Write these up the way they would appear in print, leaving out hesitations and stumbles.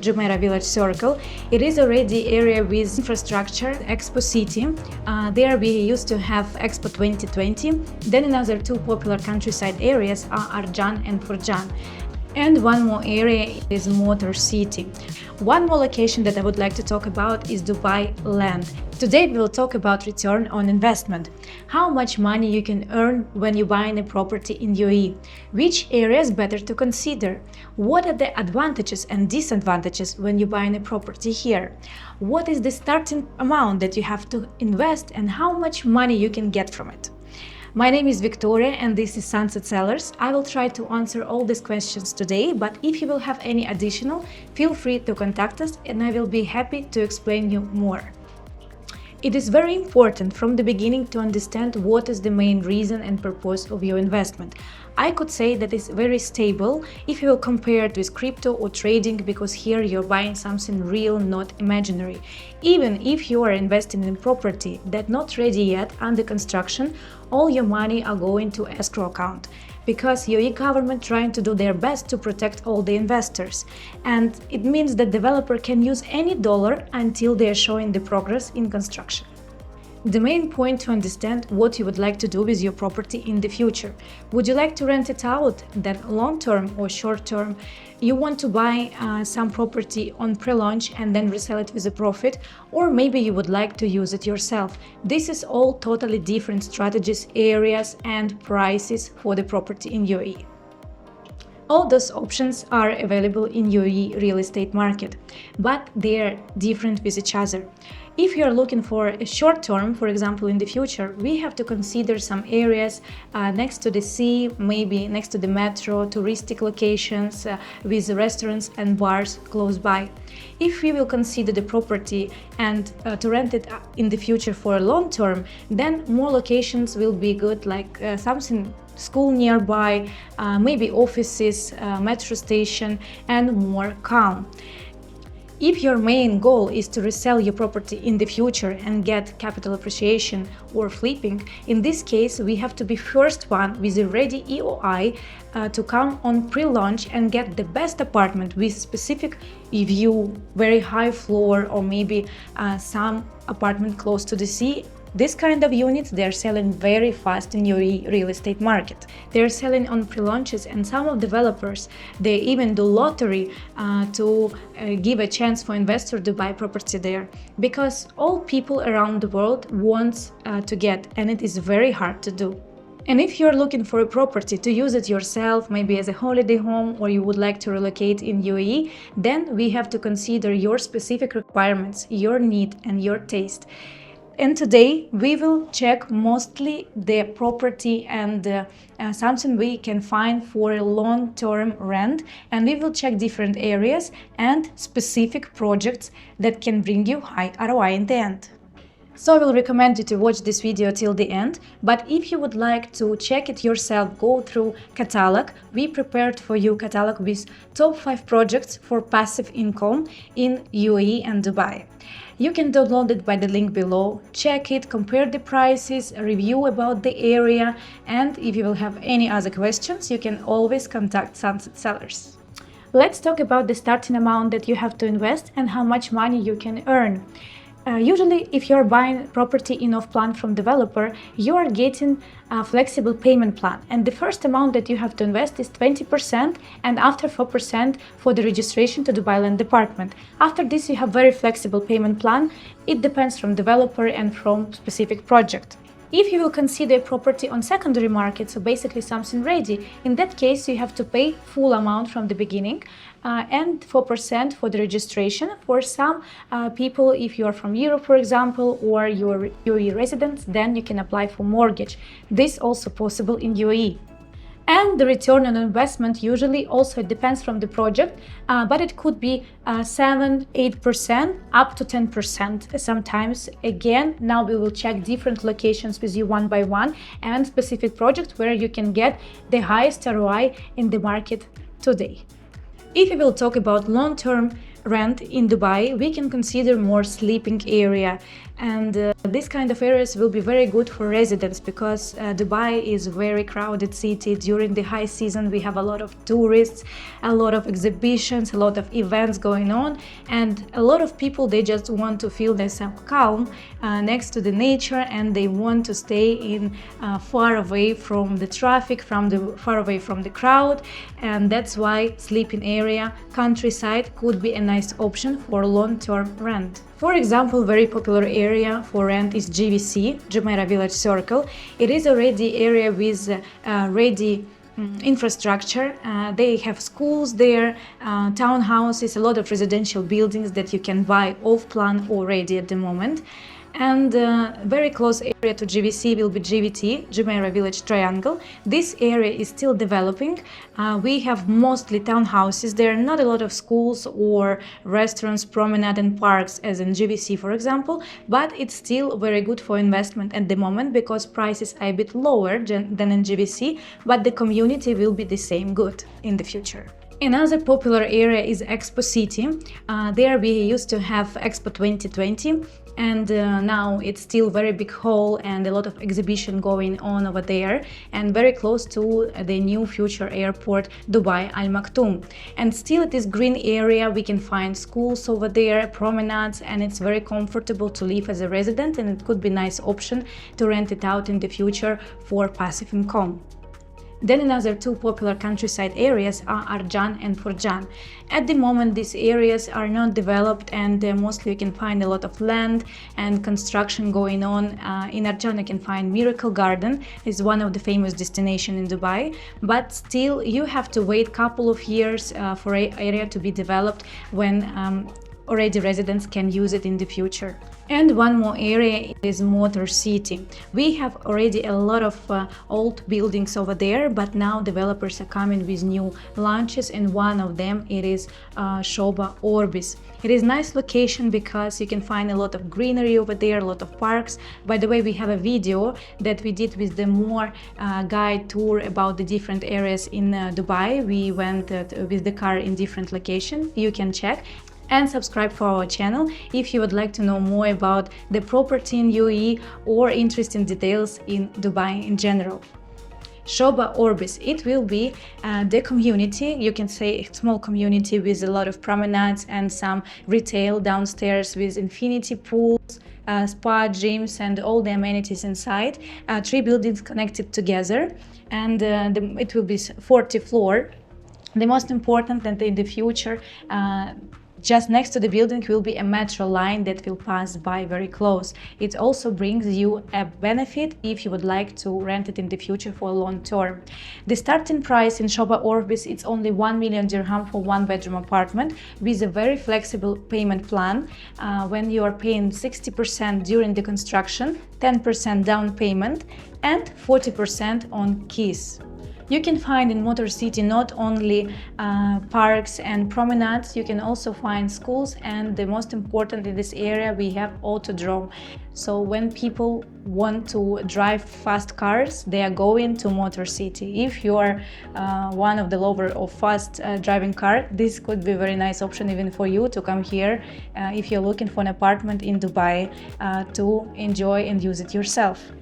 Jumeirah Village Circle. It is already area with infrastructure, Expo City. There we used to have Expo 2020. Then another two popular countryside areas are Arjan and Furjan. And one more area is Motor City. One more location that I would like to talk about is Dubai land. Today we will talk about return on investment. How much money you can earn when you buy a property in UAE. Which areas better to consider? What are the advantages and disadvantages when you buy a property here? What is the starting amount that you have to invest and how much money you can get from it? My name is Victoria and this is Sunset Sellers. I will try to answer all these questions today, but if you will have any additional, feel free to contact us and I will be happy to explain you more. It is very important from the beginning to understand what is the main reason and purpose of your investment. I could say that it's very stable if you will compare it with crypto or trading, because here you're buying something real, not imaginary. Even if you are investing in property that's not ready yet, under construction, all your money are going to escrow account, because UAE government trying to do their best to protect all the investors. And it means that developer can use any dollar until they are showing the progress in construction. The main point to understand what you would like to do with your property in the future. Would you like to rent it out, then long term or short term? You want to buy some property on pre-launch and then resell it with a profit, or maybe you would like to use it yourself. This is all totally different strategies, areas and prices for the property in UAE. All those options are available in UAE real estate market, but they are different with each other. If you are looking for a short term, for example, in the future, we have to consider some areas next to the sea, maybe next to the metro, touristic locations with restaurants and bars close by. If we will consider the property and to rent it in the future for a long term, then more locations will be good, like something school nearby, maybe offices, metro station, and more calm. If your main goal is to resell your property in the future and get capital appreciation or flipping, in this case we have to be first one with a ready EOI to come on pre-launch and get the best apartment with specific view, very high floor, or maybe some apartment close to the sea. This kind of units, they're selling very fast in UAE real estate market. They're selling on pre-launches, and some of developers, they even do lottery to give a chance for investor to buy property there, because all people around the world want to get, and it is very hard to do. And if you're looking for a property to use it yourself, maybe as a holiday home, or you would like to relocate in UAE, then we have to consider your specific requirements, your need and your taste. And today we will check mostly the property and something we can find for a long-term rent, and we will check different areas and specific projects that can bring you high ROI in the end. So I will recommend you to watch this video till the end, but if you would like to check it yourself, go through catalog. We prepared for you catalog with top 5 projects for passive income in UAE and Dubai. You can download it by the link below, check it, compare the prices, review about the area, and if you will have any other questions, you can always contact Sunset Sellers. Let's talk about the starting amount that you have to invest and how much money you can earn. Usually, if you're buying property in off-plan from developer, you are getting a flexible payment plan. And the first amount that you have to invest is 20%, and after 4% for the registration to Dubai Land Department. After this, you have very flexible payment plan. It depends from developer and from specific project. If you will consider a property on secondary market, so basically something ready, in that case you have to pay full amount from the beginning and 4% for the registration. For some people, if you are from Europe, for example, or you are UAE residents, then you can apply for mortgage. This is also possible in UAE. And the return on investment usually also depends from the project, but it could be 7-8% up to 10% sometimes. Again, now we will check different locations with you one by one and specific project where you can get the highest ROI in the market today. If we will talk about long-term rent in Dubai, we can consider more sleeping area, and this kind of areas will be very good for residents because Dubai is a very crowded city. During the high season we have a lot of tourists, a lot of exhibitions, a lot of events going on, and a lot of people, they just want to feel themselves calm next to the nature, and they want to stay in far away from the traffic, far away from the crowd, and that's why sleeping area, countryside could be a nice option for long-term rent. For example, very popular area for rent is GVC, Jumeirah Village Circle. It is already area with ready infrastructure. They have schools there, townhouses, a lot of residential buildings that you can buy off-plan already at the moment. And very close area to GVC will be GVT, Jumeirah Village Triangle. This area is still developing. We have mostly townhouses. There are not a lot of schools or restaurants, promenade and parks as in GVC, for example, but it's still very good for investment at the moment because prices are a bit lower than in GVC, but the community will be the same good in the future. Another popular area is Expo City. There we used to have Expo 2020, and now it's still very big hall and a lot of exhibition going on over there, and very close to the new future airport Dubai Al Maktoum. And still it is green area, we can find schools over there, promenades, and it's very comfortable to live as a resident, and it could be a nice option to rent it out in the future for passive income. Then another two popular countryside areas are Arjan and Furjan. At the moment these areas are not developed, and mostly you can find a lot of land and construction going on. In Arjan you can find Miracle Garden, is one of the famous destinations in Dubai, but still you have to wait couple of years for an area to be developed when already residents can use it in the future. And one more area is Motor City. We have already a lot of old buildings over there, but now developers are coming with new launches, and one of them it is Shoba Orbis. It is nice location because you can find a lot of greenery over there, a lot of parks. By the way, we have a video that we did with the more guide tour about the different areas in Dubai. We went with the car in different locations. You can check. And subscribe for our channel if you would like to know more about the property in UAE or interesting details in Dubai in general. Shoba Orbis, it will be the community, you can say a small community with a lot of promenades and some retail downstairs with infinity pools, spa, gyms, and all the amenities inside. 3 buildings connected together, and it will be 40 floor. The most important that in the future, just next to the building will be a metro line that will pass by very close. It also brings you a benefit if you would like to rent it in the future for a long term. The starting price in Shoba Orbis, it's only 1 million dirham for 1-bedroom apartment with a very flexible payment plan. When you are paying 60% during the construction, 10% down payment and 40% on keys. You can find in Motor City not only parks and promenades, you can also find schools, and the most important in this area we have autodrome. So when people want to drive fast cars, they are going to Motor City. If you are one of the lover of fast driving car, this could be a very nice option even for you to come here if you're looking for an apartment in Dubai to enjoy and use it yourself.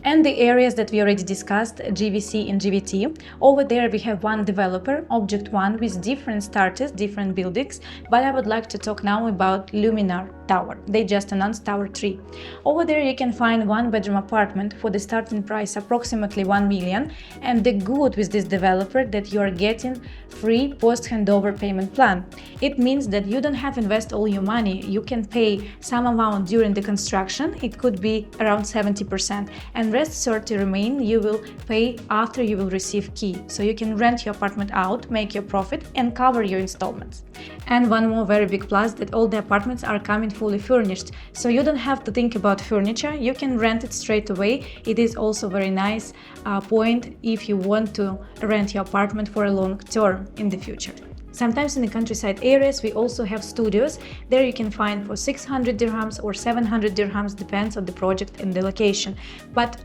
And the areas that we already discussed, GVC and GVT, over there we have one developer, Object One, with different starters, different buildings, but I would like to talk now about LUM1NAR Tower. They just announced Tower 3. Over there you can find 1-bedroom apartment for the starting price approximately 1 million, and the good with this developer that you are getting free post-handover payment plan. It means that you don't have to invest all your money. You can pay some amount during the construction, it could be around 70%, and rest 30 remain you will pay after you will receive key. So you can rent your apartment out, make your profit and cover your installments. And one more very big plus, that all the apartments are coming fully furnished, so you don't have to think about furniture, you can rent it straight away. It is also very nice point if you want to rent your apartment for a long term in the future. Sometimes in the countryside areas we also have studios. There you can find for 600 dirhams or 700 dirhams, depends on the project and the location. But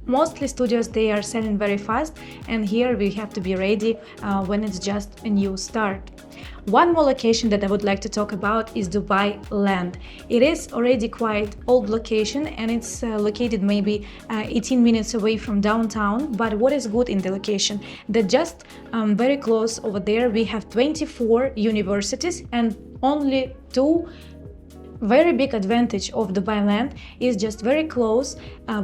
Mostly studios, they are selling very fast, and here we have to be ready when it's just a new start. One more location that I would like to talk about is Dubai Land. It is already quite old location, and it's located maybe 18 minutes away from downtown. But what is good in the location? That just very close over there we have 24 universities, and only two very big advantage of Dubai Land is just very close.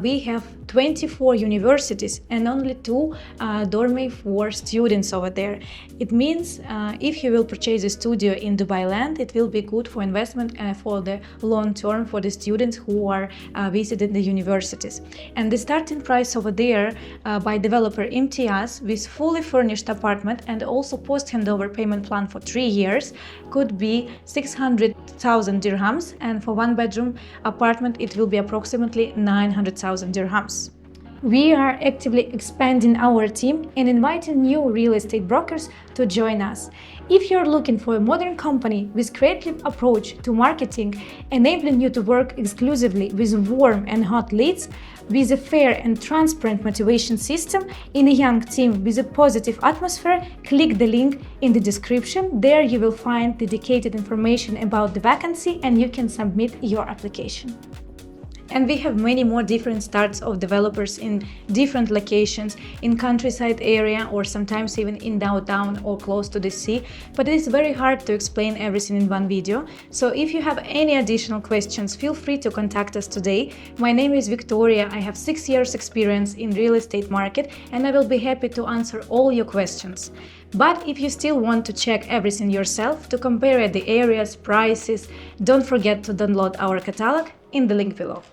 We have 24 universities and only two dorms for students over there. It means if you will purchase a studio in Dubai Land, it will be good for investment for the long term for the students who are visiting the universities. And the starting price over there by developer Imtiaz with fully furnished apartment and also post handover payment plan for 3 years could be 600,000 dirhams, and for one bedroom apartment it will be approximately 900,000 dirhams. We are actively expanding our team and inviting new real estate brokers to join us. If you're looking for a modern company with creative approach to marketing, enabling you to work exclusively with warm and hot leads, with a fair and transparent motivation system, in a young team with a positive atmosphere, click the link in the description. There you will find dedicated information about the vacancy and you can submit your application. And we have many more different starts of developers in different locations, in countryside area or sometimes even in downtown or close to the sea, but it is very hard to explain everything in one video. So if you have any additional questions, feel free to contact us today. My name is Victoria. I have 6 years experience in real estate market and I will be happy to answer all your questions. But if you still want to check everything yourself, to compare the areas, prices, don't forget to download our catalog in the link below.